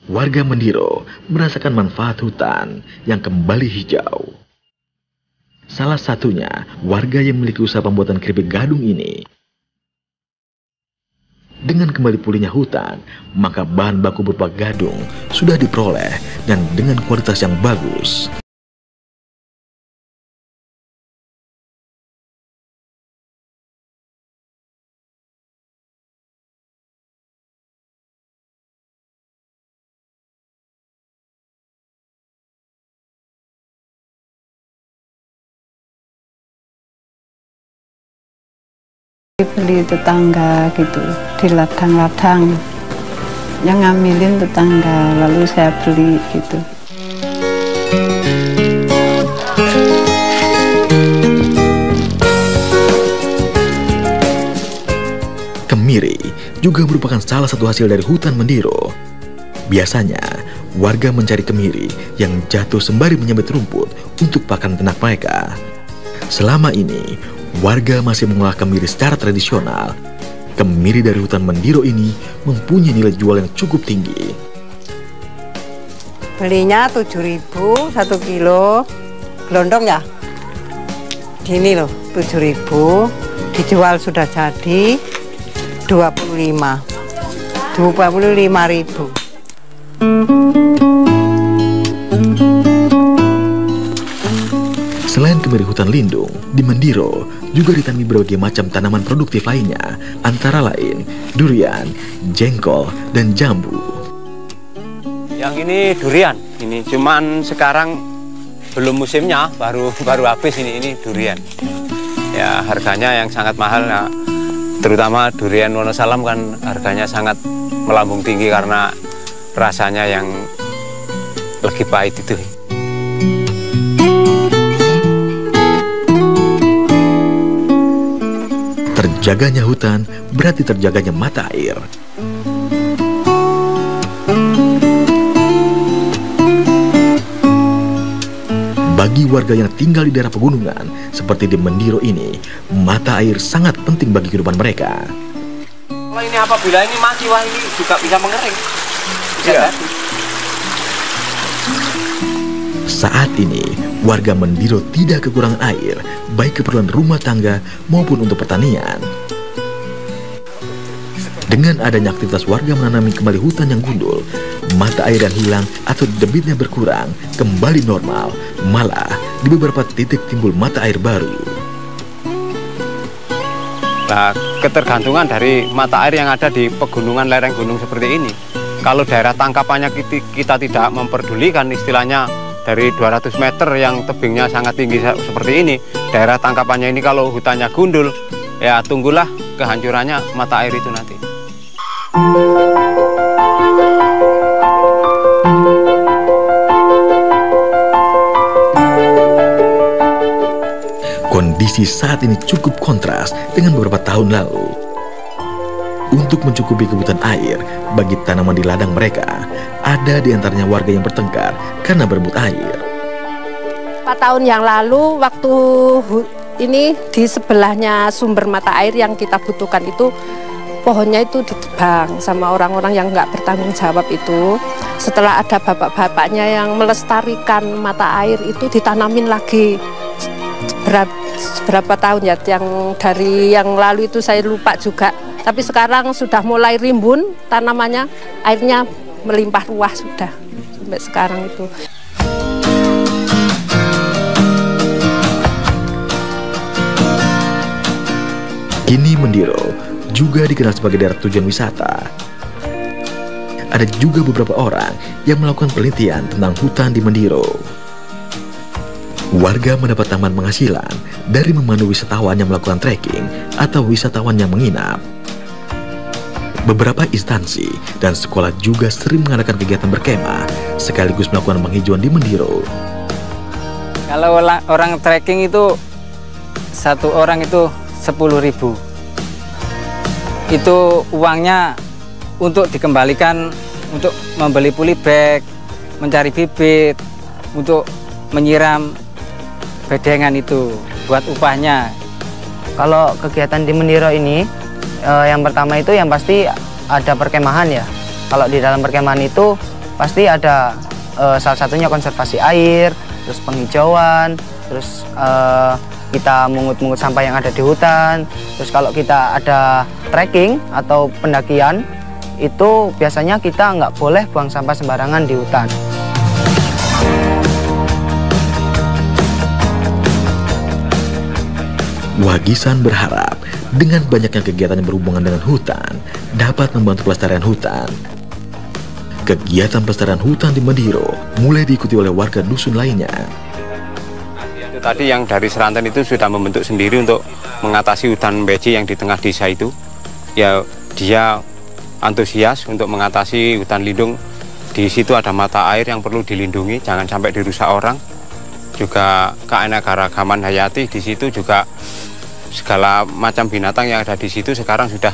Warga Mendiro merasakan manfaat hutan yang kembali hijau. Salah satunya warga yang memiliki usaha pembuatan keripik gadung ini. Dengan kembali pulihnya hutan, maka bahan baku berupa gadung sudah diperoleh dan dengan kualitas yang bagus. Beli tetangga gitu di ladang-ladang, yang ngambilin tetangga, lalu saya beli gitu. Kemiri juga merupakan salah satu hasil dari hutan Mendiro. Biasanya warga mencari kemiri yang jatuh sembari menyabet rumput untuk pakan ternak mereka. Selama ini, warga masih mengolah kemiri secara tradisional. Kemiri dari hutan Mendiro ini mempunyai nilai jual yang cukup tinggi. Belinya 7.000 1 kilo, gelondong ya. Gini loh, 7.000, dijual sudah jadi 25.000. Selain kemiri hutan lindung, di Mendiro juga ditanami berbagai macam tanaman produktif lainnya, antara lain durian, jengkol, dan jambu. Yang ini durian, ini cuman sekarang belum musimnya, baru habis ini durian. Ya harganya yang sangat mahal, ya, terutama durian Wonosalam kan harganya sangat melambung tinggi karena rasanya yang lagi pahit itu. Terjaganya hutan berarti terjaganya mata air. Bagi warga yang tinggal di daerah pegunungan seperti di Mendiro ini, mata air sangat penting bagi kehidupan mereka. Kalau ini apabila ini mati, wah ini juga bisa mengering. Bisa jadi. Saat ini, warga Mendiro tidak kekurangan air, baik keperluan rumah tangga maupun untuk pertanian. Dengan adanya aktivitas warga menanami kembali hutan yang gundul, mata air yang hilang atau debitnya berkurang kembali normal. Malah, di beberapa titik timbul mata air baru. Nah, ketergantungan dari mata air yang ada di pegunungan lereng gunung seperti ini. Kalau daerah tangkapannya kita tidak memperdulikan, istilahnya dari 200 meter yang tebingnya sangat tinggi seperti ini, daerah tangkapannya ini kalau hutannya gundul, ya tunggulah kehancurannya mata air itu nanti. Kondisi saat ini cukup kontras dengan beberapa tahun lalu. Untuk mencukupi kebutuhan air bagi tanaman di ladang mereka, ada di antaranya warga yang bertengkar karena berebut air. 4 tahun yang lalu, waktu ini di sebelahnya sumber mata air yang kita butuhkan itu, pohonnya itu ditebang sama orang-orang yang nggak bertanggung jawab itu. Setelah ada bapak-bapaknya yang melestarikan mata air itu, ditanamin lagi. Berapa tahun ya, yang dari yang lalu itu saya lupa juga. Tapi sekarang sudah mulai rimbun tanamannya, airnya melimpah ruah sudah sampai sekarang itu. Kini Mendiro juga dikenal sebagai daerah tujuan wisata. Ada juga beberapa orang yang melakukan penelitian tentang hutan di Mendiro. Warga mendapat tambahan penghasilan dari memandu wisatawan yang melakukan trekking atau wisatawan yang menginap. Beberapa instansi dan sekolah juga sering mengadakan kegiatan berkemah sekaligus melakukan penghijauan di Mendiro. Kalau orang trekking itu satu orang itu 10.000. Itu uangnya untuk dikembalikan untuk membeli polybag, mencari bibit, untuk menyiram bedengan itu buat upahnya. Kalau kegiatan di Mendiro ini, yang pertama itu yang pasti ada perkemahan ya. Kalau di dalam perkemahan itu pasti ada salah satunya konservasi air, terus penghijauan, terus kita mungut-mungut sampah yang ada di hutan. Terus kalau kita ada trekking atau pendakian, itu biasanya kita nggak boleh buang sampah sembarangan di hutan. Wagisan berharap dengan banyaknya kegiatan yang berhubungan dengan hutan dapat membantu pelestarian hutan. Kegiatan pelestarian hutan di Mendiro mulai diikuti oleh warga dusun lainnya. Itu tadi yang dari Seranten itu sudah membentuk sendiri untuk mengatasi hutan beci yang di tengah desa itu. Ya dia antusias untuk mengatasi hutan lindung. Di situ ada mata air yang perlu dilindungi, jangan sampai dirusak orang. Juga keanekaragaman hayati di situ juga segala macam binatang yang ada di situ sekarang sudah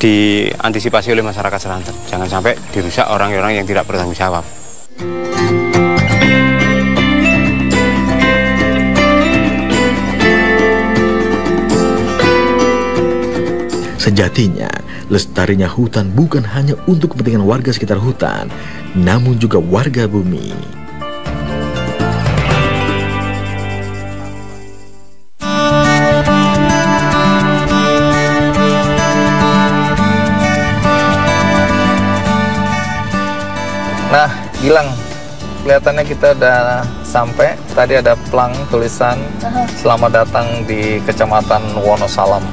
diantisipasi oleh masyarakat Seranten. Jangan sampai dirusak orang-orang yang tidak bertanggung jawab. Sejatinya, lestarinya hutan bukan hanya untuk kepentingan warga sekitar hutan, namun juga warga bumi. Nah, Gilang, kelihatannya kita udah sampai. Tadi ada plang tulisan selamat datang di Kecamatan Wonosalam.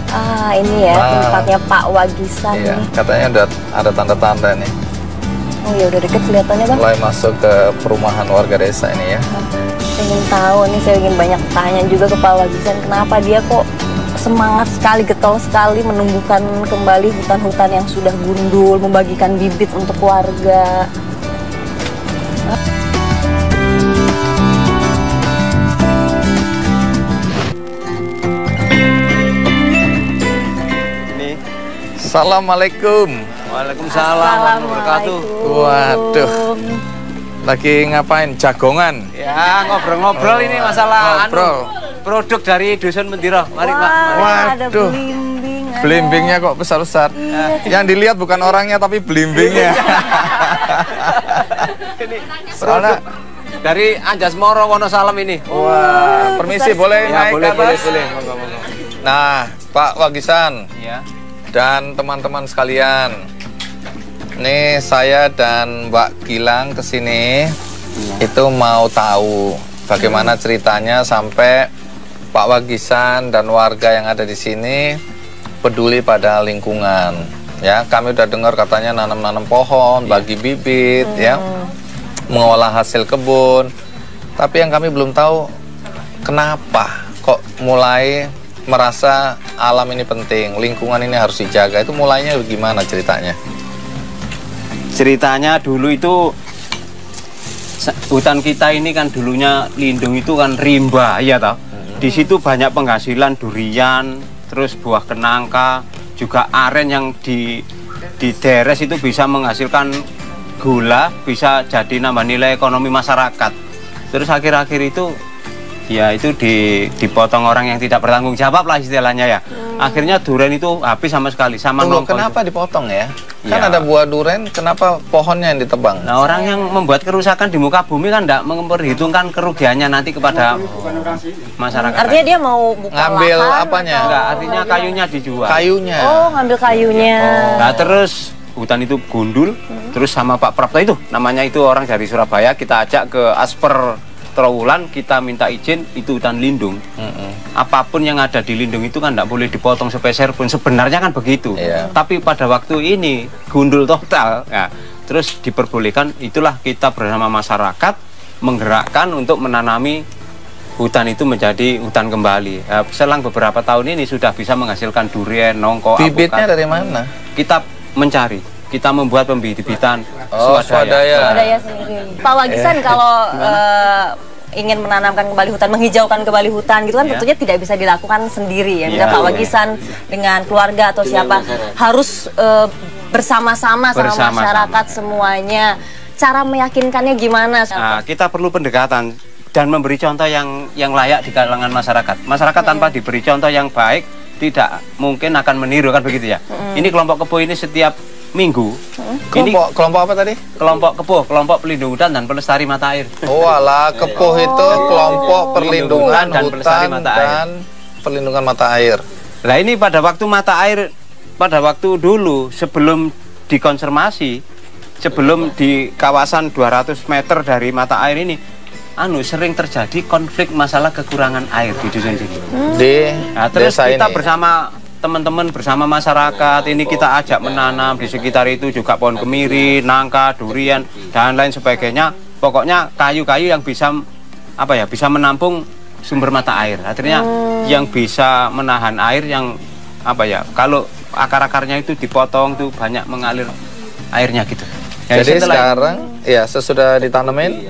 Ah, ini ya tempatnya Pak Wagisan. Iya, nih. katanya udah ada tanda-tanda nih. Oh ya udah deket kelihatannya Bang. Mulai masuk ke perumahan warga desa ini ya. Saya ingin tahu nih, saya ingin banyak tanya juga ke Pak Wagisan, kenapa dia kok semangat sekali, getol sekali menumbuhkan kembali hutan-hutan yang sudah gundul, membagikan bibit untuk warga. Assalamualaikum. Waalaikumsalam warahmatullahi wabarakatuh. Waduh, lagi ngapain? Jagongan? Ya, ngobrol-ngobrol ini masalah produk dari Dusun Mendiro. Mari Pak. Waduh, belimbingnya kok besar-besar. Yang dilihat bukan orangnya tapi belimbingnya. Soalnya dari Anjasmoro Wonosalam ini. Wah, permisi boleh naik boleh, ke atas? boleh. Nah, Pak Wagisan. Ya. Dan teman-teman sekalian, nih saya dan Mbak Gilang kesini itu mau tahu bagaimana ceritanya sampai Pak Wagisan dan warga yang ada di sini peduli pada lingkungan. Ya, kami udah dengar katanya nanam-nanam pohon, bagi bibit, ya, mengolah hasil kebun. Tapi yang kami belum tahu kenapa kok mulai merasa alam ini penting, lingkungan ini harus dijaga. Itu mulainya gimana ceritanya? Ceritanya dulu itu hutan kita ini kan dulunya lindung itu kan rimba, ya toh. Di situ banyak penghasilan durian, terus buah kenangka, juga aren yang di deres itu bisa menghasilkan gula, bisa jadi nambah nilai ekonomi masyarakat. Terus akhir-akhir itu ya itu dipotong orang yang tidak bertanggung jawab lah istilahnya ya. Akhirnya durian itu habis sama sekali, sama nongko. Kenapa dipotong ya? Kan Ya. ada buah durian, kenapa pohonnya yang ditebang? Nah, orang yang membuat kerusakan di muka bumi kan tidak memperhitungkan kerugiannya nanti kepada masyarakat. Artinya dia mau buka ngambil lahan apanya? atau- Enggak, artinya kayunya dijual. Kayunya. Oh, ngambil kayunya. Nah, terus hutan itu gundul, terus sama Pak Prapto itu, namanya itu orang dari Surabaya, kita ajak ke Asper Trowulan, kita minta izin, itu hutan lindung. Apapun yang ada di lindung itu kan tidak boleh dipotong sepeser pun, sebenarnya kan begitu. Tapi pada waktu ini gundul total, ya, terus diperbolehkan, itulah kita bersama masyarakat menggerakkan untuk menanami hutan itu menjadi hutan kembali. Ya, selang beberapa tahun ini sudah bisa menghasilkan durian, nongko, Bibitnya alpukat. dari mana? Kita mencari, kita membuat pembibitan swadaya. Swadaya sendiri. Pak Wagisan kalau ingin menanamkan kembali hutan, menghijaukan kembali hutan gitu kan tentunya tidak bisa dilakukan sendiri ya. Misalnya Pak Wagisan dengan keluarga atau siapa harus bersama-sama sama masyarakat semuanya. Cara meyakinkannya gimana? Nah, kita perlu pendekatan dan memberi contoh yang layak di kalangan masyarakat. Masyarakat tanpa diberi contoh yang baik tidak mungkin akan meniru, kan begitu ya. Ini kelompok Kebo ini setiap minggu. Kelompok apa tadi? Kelompok Kebo, kelompok pelindung hutan dan pelestari mata air. Oh alah, Kepoh itu kelompok perlindungan dan pelestari hutan mata air. dan perlindungan mata air. Nah, ini pada waktu mata air, pada waktu dulu sebelum dikonservasi, sebelum di kawasan 200 meter dari mata air ini, sering terjadi konflik masalah kekurangan air di dusun sini. Nah, terus desa kita ini. bersama teman-teman, bersama masyarakat ini kita ajak menanam di sekitar itu juga pohon kemiri, nangka, durian dan lain sebagainya. Pokoknya kayu-kayu yang bisa bisa menampung sumber mata air. Akhirnya yang bisa menahan air yang kalau akar-akarnya itu dipotong tuh banyak mengalir airnya gitu. Ya, Jadi sekarang ya sesudah ditanemin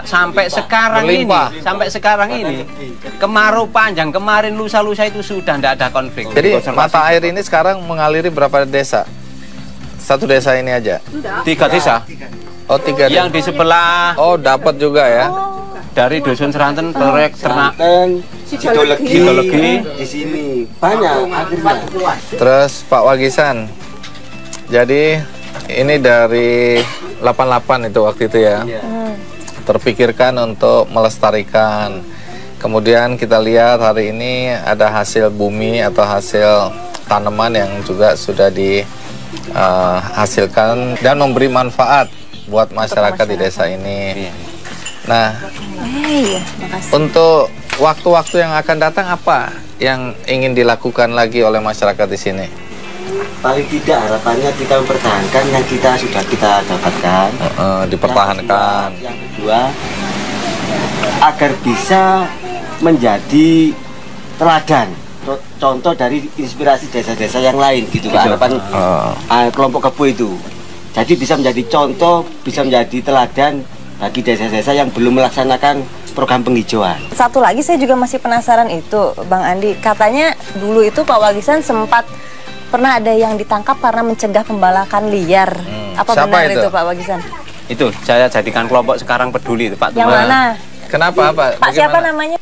sampai sekarang berlimpah. ini kemarau panjang kemarin lusa-lusa itu sudah tidak ada konflik. Jadi mata air ini sekarang mengaliri berapa desa? Satu desa ini aja? 3 desa. Oh, 3 Yang di sebelah. Oh, dapat juga ya. Dari Dusun Seranten, proyek ternak. Sidolegi di sini banyak akhirnya. Terus Pak Wagisan, jadi ini dari 88 itu waktu itu ya. Terpikirkan untuk melestarikan. Kemudian kita lihat hari ini ada hasil bumi atau hasil tanaman yang juga sudah dihasilkan dan memberi manfaat buat masyarakat di desa ini. Nah, untuk waktu-waktu yang akan datang apa yang ingin dilakukan lagi oleh masyarakat di sini? Paling tidak harapannya kita mempertahankan yang sudah kita dapatkan. Dipertahankan. Yang kedua, agar bisa menjadi teladan, contoh dari inspirasi desa-desa yang lain gitu Pak. Harapan kelompok Kebo itu. Jadi bisa menjadi contoh, bisa menjadi teladan bagi desa-desa yang belum melaksanakan program penghijauan. Satu lagi saya juga masih penasaran itu, Bang Andi. Katanya dulu itu Pak Wagisan sempat pernah ada yang ditangkap karena mencegah pembalakan liar. Apa benar itu Pak Wagisan? Itu saya jadikan kelompok Sekarang Peduli itu Pak. Yang mana? Kenapa Pak? Pak siapa namanya?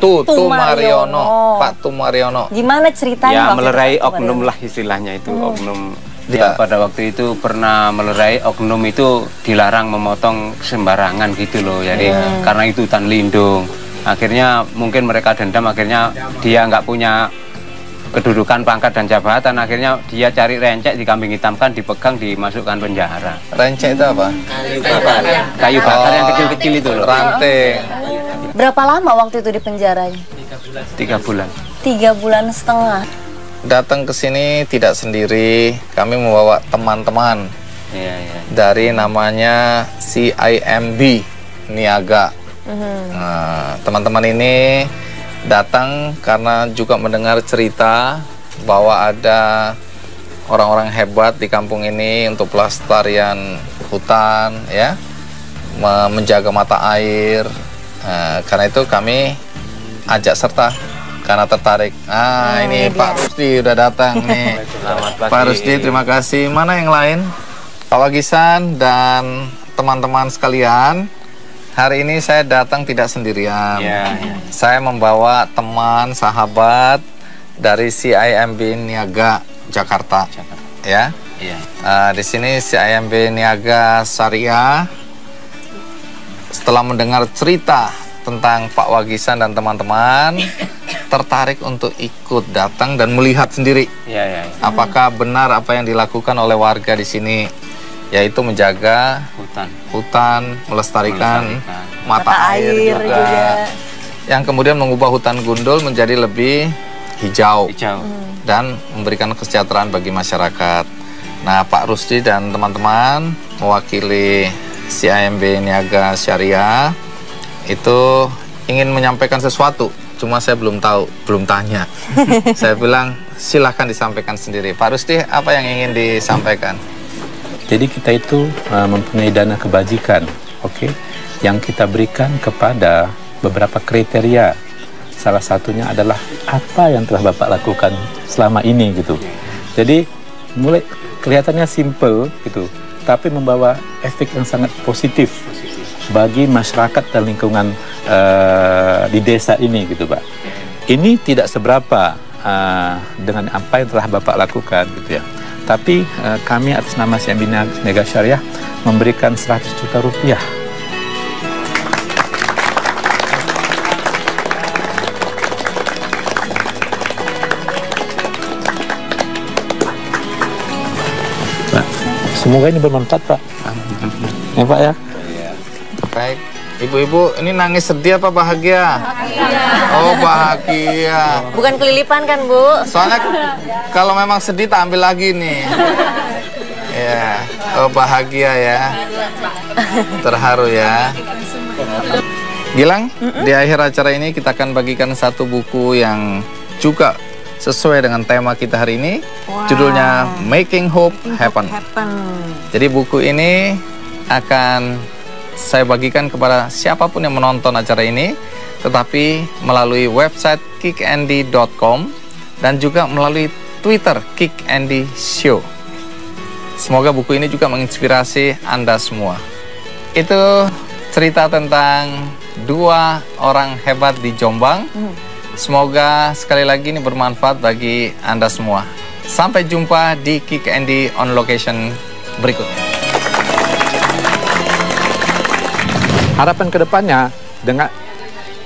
Tumariono. Pak Tumariono. Gimana ceritanya? Ya melerai oknum lah istilahnya itu, oknum. Ya, pada waktu itu pernah melerai oknum itu dilarang memotong sembarangan gitu loh. Jadi karena itu hutan lindung. Akhirnya mungkin mereka dendam, akhirnya dia nggak punya kedudukan, pangkat dan jabatan. Akhirnya dia cari rencek, dikambing hitamkan, dipegang, dimasukkan penjara. Rencek itu apa? Kayu bakar yang kecil-kecil itu loh. Ranting. Berapa lama waktu itu di penjaranya? 3 bulan. 3 bulan setengah. Datang ke sini tidak sendiri, kami membawa teman-teman dari namanya CIMB Niaga. Teman-teman ini datang karena juga mendengar cerita bahwa ada orang-orang hebat di kampung ini untuk pelestarian hutan, ya, menjaga mata air. Karena itu kami ajak serta. Karena tertarik. Ini Pak Rusdi udah datang nih. Pak Rusdi, terima kasih. Mana yang lain? Pak Wagisan dan teman-teman sekalian, hari ini saya datang tidak sendirian. Saya membawa teman, sahabat dari CIMB Niaga Jakarta. Ya. Di sini CIMB Niaga Syariah. Setelah mendengar cerita tentang Pak Wagisan dan teman-teman, tertarik untuk ikut datang dan melihat sendiri apakah benar apa yang dilakukan oleh warga di sini, yaitu menjaga hutan, melestarikan mata air juga, yang kemudian mengubah hutan gundul menjadi lebih hijau. Dan memberikan kesejahteraan bagi masyarakat. Nah, Pak Rusdi dan teman-teman mewakili CIMB Niaga Syariah itu ingin menyampaikan sesuatu, cuma saya belum tahu, belum tanya. Saya bilang silahkan disampaikan sendiri. Pak Rusdi, apa yang ingin disampaikan? Jadi kita itu mempunyai dana kebajikan, yang kita berikan kepada beberapa kriteria. Salah satunya adalah apa yang telah Bapak lakukan selama ini gitu. Jadi mulai kelihatannya simple gitu, tapi membawa efek yang sangat positif bagi masyarakat dan lingkungan di desa ini gitu Pak. Ini tidak seberapa dengan apa yang telah Bapak lakukan gitu ya. Tapi kami atas nama CIMB Niaga Syariah memberikan 100 juta rupiah. Pak, semoga ini bermanfaat Pak. Ya Pak ya. Baik, ibu-ibu ini nangis sedih apa bahagia? Oh bahagia. Bukan kelilipan kan Bu? Soalnya kalau memang sedih tak ambil lagi nih. Ya, oh bahagia ya. Terharu ya. Gilang, di akhir acara ini kita akan bagikan satu buku yang juga sesuai dengan tema kita hari ini. Judulnya Making Hope Happen. Jadi buku ini akan saya bagikan kepada siapapun yang menonton acara ini, tetapi melalui website kickandy.com dan juga melalui Twitter Kick Andy Show. Semoga buku ini juga menginspirasi Anda semua. Itu cerita tentang 2 orang hebat di Jombang. Semoga sekali lagi ini bermanfaat bagi Anda semua. Sampai jumpa di Kick Andy on Location berikutnya. Harapan kedepannya dengan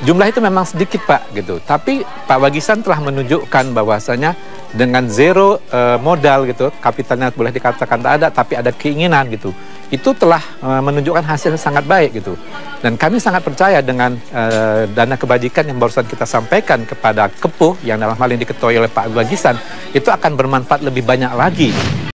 jumlah itu memang sedikit Pak gitu, tapi Pak Wagisan telah menunjukkan bahwasanya dengan zero modal gitu, kapitalnya boleh dikatakan tak ada, tapi ada keinginan gitu, itu telah menunjukkan hasil yang sangat baik gitu. Dan kami sangat percaya dengan dana kebajikan yang barusan kita sampaikan kepada Kepuh, yang dalam hal ini diketuai oleh Pak Wagisan, itu akan bermanfaat lebih banyak lagi